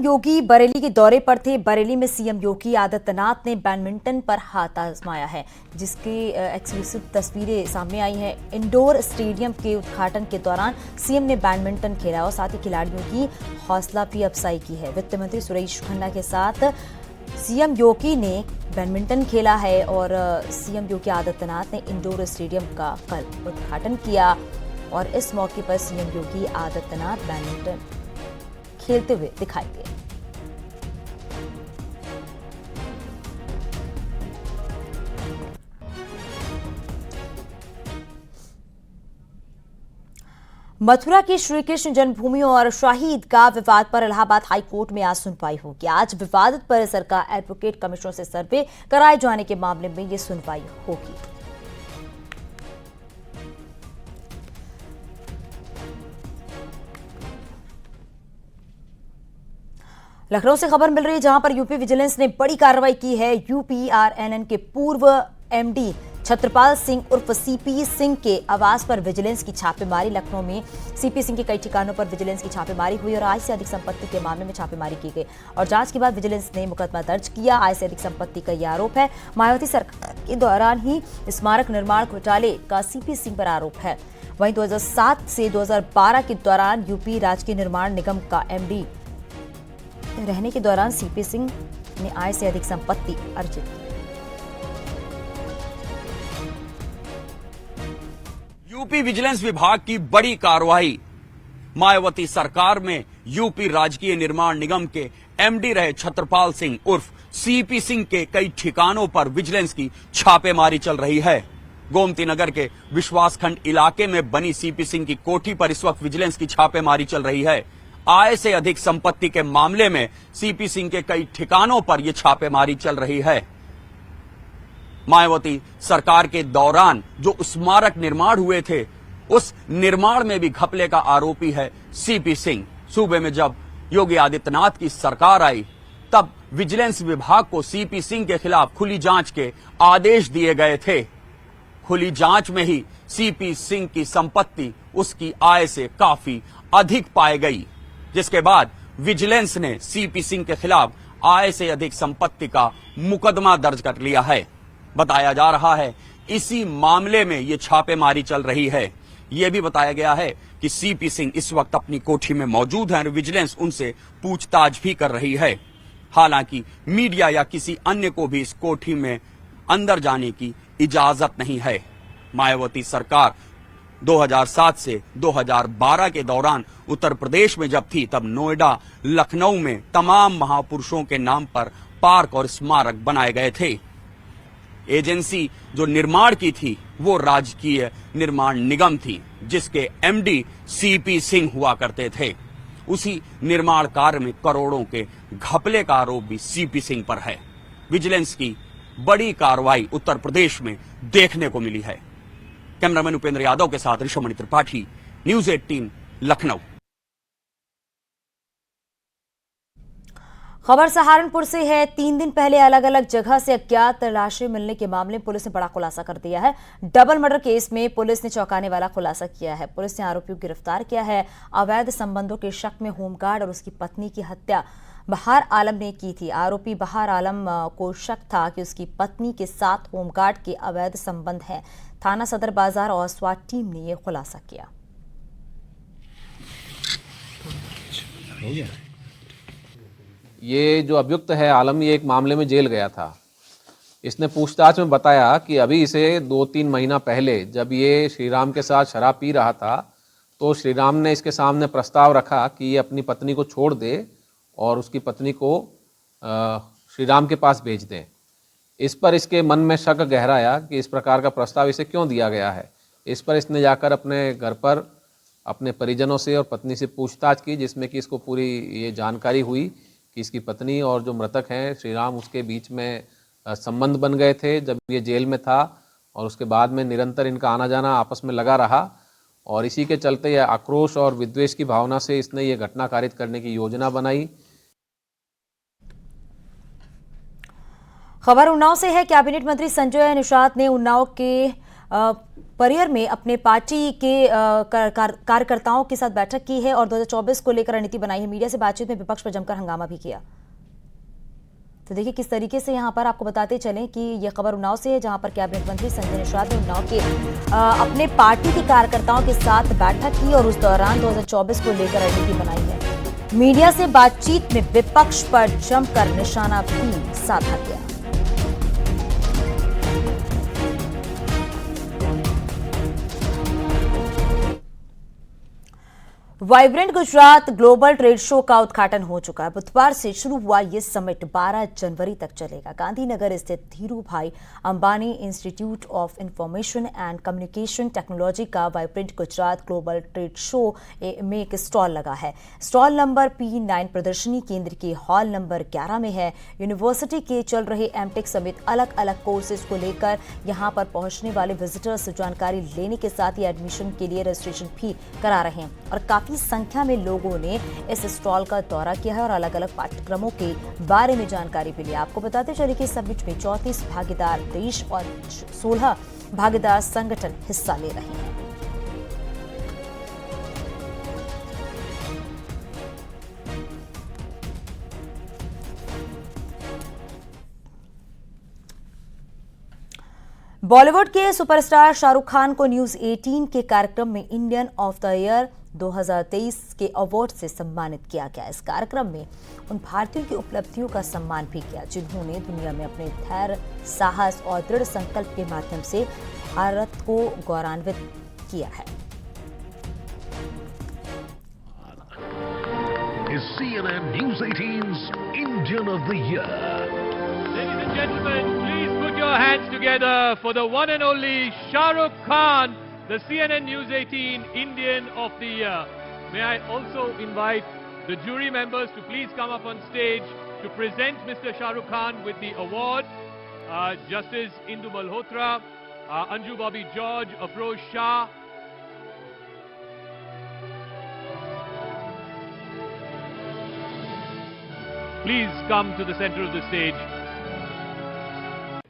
योगी बरेली के दौरे पर थे। बरेली में सीएम योगी आदित्यनाथ ने बैडमिंटन पर हाथ आजमाया है, जिसकी एक्सक्लूसिव तस्वीरें सामने आई हैं। इंडोर स्टेडियम के उद्घाटन के दौरान सीएम ने बैडमिंटन खेला और साथ ही खिलाड़ियों की हौसला भी अफजाई की है। वित्त मंत्री सुरेश खन्ना के साथ सीएम योगी ने बैडमिंटन खेला है और सीएम योगी आदित्यनाथ ने इंडोर स्टेडियम का कल उद्घाटन किया और इस मौके पर सीएम योगी आदित्यनाथ बैडमिंटन खेलते हुए दिखाई दिए। मथुरा की श्री कृष्ण जन्मभूमि और शाही ईदगाह विवाद पर इलाहाबाद हाई कोर्ट में आज सुनवाई होगी। आज विवादित परिसर का एडवोकेट कमिश्नर से सर्वे कराए जाने के मामले में यह सुनवाई होगी। लखनऊ से खबर मिल रही है, जहां पर यूपी विजिलेंस ने बड़ी कार्रवाई की है। यूपीआरएनएन के पूर्व एमडी छत्रपाल सिंह उर्फ सीपी सिंह के आवास पर विजिलेंस की छापेमारी। लखनऊ में सीपी सिंह के कई ठिकानों पर विजिलेंस की छापेमारी हुई और आय से अधिक संपत्ति के मामले में छापेमारी की गई और जांच के बाद विजिलेंस ने मुकदमा दर्ज किया। आय से अधिक संपत्ति का यह आरोप है। मायावती सरकार के दौरान ही स्मारक निर्माण घोटाले का सीपी सिंह पर आरोप है। वहीं 2007 से 2012 के दौरान यूपी राजकीय निर्माण निगम का एमडी रहने के दौरान सीपी सिंह ने आय से अधिक संपत्ति अर्जित की। यूपी विजिलेंस विभाग की बड़ी कार्रवाई। मायावती सरकार में यूपी राजकीय निर्माण निगम के एमडी रहे छत्रपाल सिंह उर्फ सीपी सिंह के कई ठिकानों पर विजिलेंस की छापेमारी चल रही है। गोमती नगर के विश्वासखंड इलाके में बनी सीपी सिंह की कोठी पर इस वक्त विजिलेंस की छापेमारी चल रही है। आय से अधिक संपत्ति के मामले में सीपी सिंह के कई ठिकानों पर यह छापेमारी चल रही है। मायावती सरकार के दौरान जो स्मारक निर्माण हुए थे, उस निर्माण में भी घपले का आरोपी है सीपी सिंह। सूबे में जब योगी आदित्यनाथ की सरकार आई, तब विजिलेंस विभाग को सीपी सिंह के खिलाफ खुली जांच के आदेश दिए गए थे। खुली जांच में ही सीपी सिंह की संपत्ति उसकी आय से काफी अधिक पाई गई, जिसके बाद विजिलेंस ने सीपी सिंह के खिलाफ आय से अधिक संपत्ति का मुकदमा दर्ज कर लिया है। बताया जा रहा है इसी मामले में यह छापेमारी चल रही है। यह भी बताया गया है कि सीपी सिंह इस वक्त अपनी कोठी में मौजूद हैं और विजिलेंस उनसे पूछताछ भी कर रही है। हालांकि मीडिया या किसी अन्य को भी इस कोठी में अंदर जाने की इजाजत नहीं है। मायावती सरकार 2007 से 2012 के दौरान उत्तर प्रदेश में जब थी, तब नोएडा, लखनऊ में तमाम महापुरुषों के नाम पर पार्क और स्मारक बनाए गए थे। एजेंसी जो निर्माण की थी वो राजकीय निर्माण निगम थी, जिसके एमडी सीपी सिंह हुआ करते थे। उसी निर्माण कार्य में करोड़ों के घपले का आरोप भी सीपी सिंह पर है। विजिलेंस की बड़ी कार्रवाई उत्तर प्रदेश में देखने को मिली है। कैमरामैन उपेंद्र यादव के साथ ऋषभमणि त्रिपाठी, न्यूज 18, लखनऊ। खबर सहारनपुर से है। 3 दिन पहले अलग अलग जगह से अज्ञात लाशें मिलने के मामले में पुलिस ने बड़ा खुलासा कर दिया है। डबल मर्डर केस में पुलिस ने चौंकाने वाला खुलासा किया है। पुलिस ने आरोपियों को गिरफ्तार किया है। अवैध संबंधों के शक में होमगार्ड और उसकी पत्नी की हत्या बहार आलम ने की थी। आरोपी बहार आलम को शक था कि उसकी पत्नी के साथ होमगार्ड के अवैध संबंध हैं। थाना सदर बाजार और स्वाट टीम ने यह खुलासा किया। ये जो अभियुक्त है आलम, ये एक मामले में जेल गया था। इसने पूछताछ में बताया कि अभी इसे 2-3 महीना पहले जब ये श्रीराम के साथ शराब पी रहा था, तो श्रीराम ने इसके सामने प्रस्ताव रखा कि ये अपनी पत्नी को छोड़ दे और उसकी पत्नी को श्रीराम के पास भेज दें। इस पर इसके मन में शक गहराया कि इस प्रकार का प्रस्ताव इसे क्यों दिया गया है। इस पर इसने जाकर अपने घर पर अपने परिजनों से और पत्नी से पूछताछ की, जिसमें कि इसको पूरी ये जानकारी हुई कि इसकी पत्नी और जो मृतक हैं श्रीराम, उसके बीच में संबंध बन गए थे जब ये जेल में था और उसके बाद में निरंतर इनका आना जाना आपस में लगा रहा और इसी के चलते यह आक्रोश और विद्वेष की भावना से इसने ये घटना कारित करने की योजना बनाई। खबर उन्नाव से है। कैबिनेट मंत्री संजय निषाद ने उन्नाव के परियर में अपने पार्टी के कार्यकर्ताओं के साथ बैठक की है और 2024 को लेकर रणनीति बनाई है। मीडिया से बातचीत में विपक्ष पर जमकर हंगामा भी किया। तो देखिए किस तरीके से यहाँ पर आपको बताते चलें कि यह खबर उन्नाव से है, जहां पर कैबिनेट मंत्री संजय निषाद ने उन्नाव के अपने पार्टी के कार्यकर्ताओं के साथ बैठक की और उस दौरान 2024 को लेकर रणनीति बनाई है। मीडिया से बातचीत में विपक्ष पर जमकर निशाना भी साधा गया। Vibrant Gujarat global trade show का उद्घाटन हो चुका है। बुधवार से शुरू हुआ ये समिट 12 जनवरी तक चलेगा। गांधीनगर स्थित Dhirubhai Ambani institute of information and communication technology का vibrant Gujarat global trade show में एक स्टॉल लगा है। स्टॉल नंबर P9 प्रदर्शनी केंद्र के हॉल नंबर 11 में है। यूनिवर्सिटी के चल रहे एमटेक समेत अलग अलग कोर्सेज को लेकर यहां पर पहुंचने वाले विजिटर्स से जानकारी लेने के साथ ही एडमिशन के लिए रजिस्ट्रेशन भी करा रहे हैं और काफी संख्या में लोगों ने इस स्टॉल का दौरा किया है और अलग अलग पाठ्यक्रमों के बारे में जानकारी भी ली। आपको बताते चले कि समिट में 34 भागीदार देश और 16 भागीदार संगठन हिस्सा ले रहे हैं। बॉलीवुड के सुपरस्टार शाहरुख खान को न्यूज 18 के कार्यक्रम में इंडियन ऑफ द ईयर 2023 के अवार्ड से सम्मानित किया गया। इस कार्यक्रम में उन भारतीयों की उपलब्धियों का सम्मान भी किया जिन्होंने दुनिया में अपने धैर्य, साहस और दृढ़ संकल्प के माध्यम से भारत को गौरवान्वित किया है। Is CNN News 18's Indian of the Year. Ladies and gentlemen, please put your hands together for the one and only Shah Rukh Khan, the CNN News 18 Indian of the Year. May I also invite the jury members to please come up on stage to present Mr. Shah Rukh Khan with the award. Justice Indu Malhotra, Anju Bobby George, Afroz Shah. Please come to the center of the stage.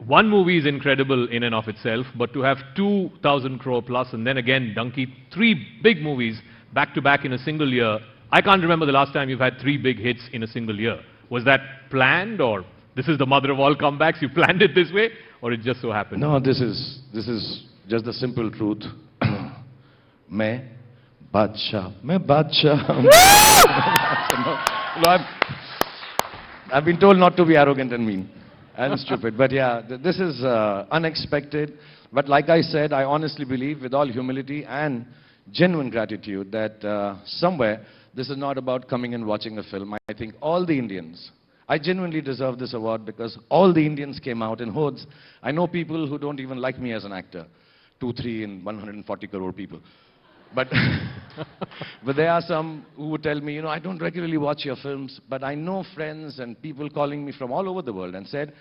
One movie is incredible in and of itself, but to have 2,000 crore plus and then again Dunki, 3 big movies back to back in a single year. I can't remember the last time you've had 3 big hits in a single year. Was that planned, or this is the mother of all comebacks? You planned it this way, or it just so happened? No, this is just the simple truth. मैं बादशाह. No, I've been told not to be arrogant and mean and stupid, but yeah, this is unexpected. But like I said, I honestly believe with all humility and genuine gratitude that somewhere this is not about coming and watching a film. I think all the Indians, I genuinely deserve this award because all the Indians came out in hordes. I know people who don't even like me as an actor, 2, 3 and 140 crore people. But, but there are some who would tell me, you know, I don't regularly watch your films, but I know friends and people calling me from all over the world and said,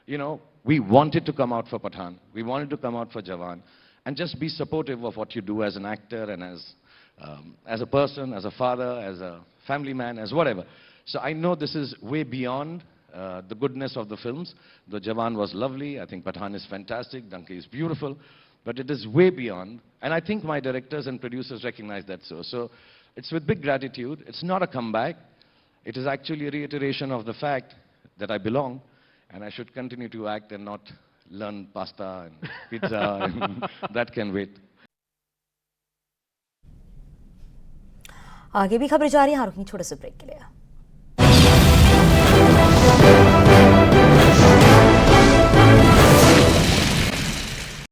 you know, we wanted to come out for Pathaan, we wanted to come out for Jawan, and just be supportive of what you do as an actor and as a person, as a father, as a family man, as whatever. So I know this is way beyond the goodness of the films. The Jawan was lovely, I think Pathaan is fantastic, Dunki is beautiful. But it is way beyond, and I think my directors and producers recognize that so. So it's with big gratitude. It's not a comeback. It is actually a reiteration of the fact that I belong, and I should continue to act and not learn pasta and pizza, and that can wait. आगे भी खबरें जारी हैं, रुकिए छोटे से break के लिए।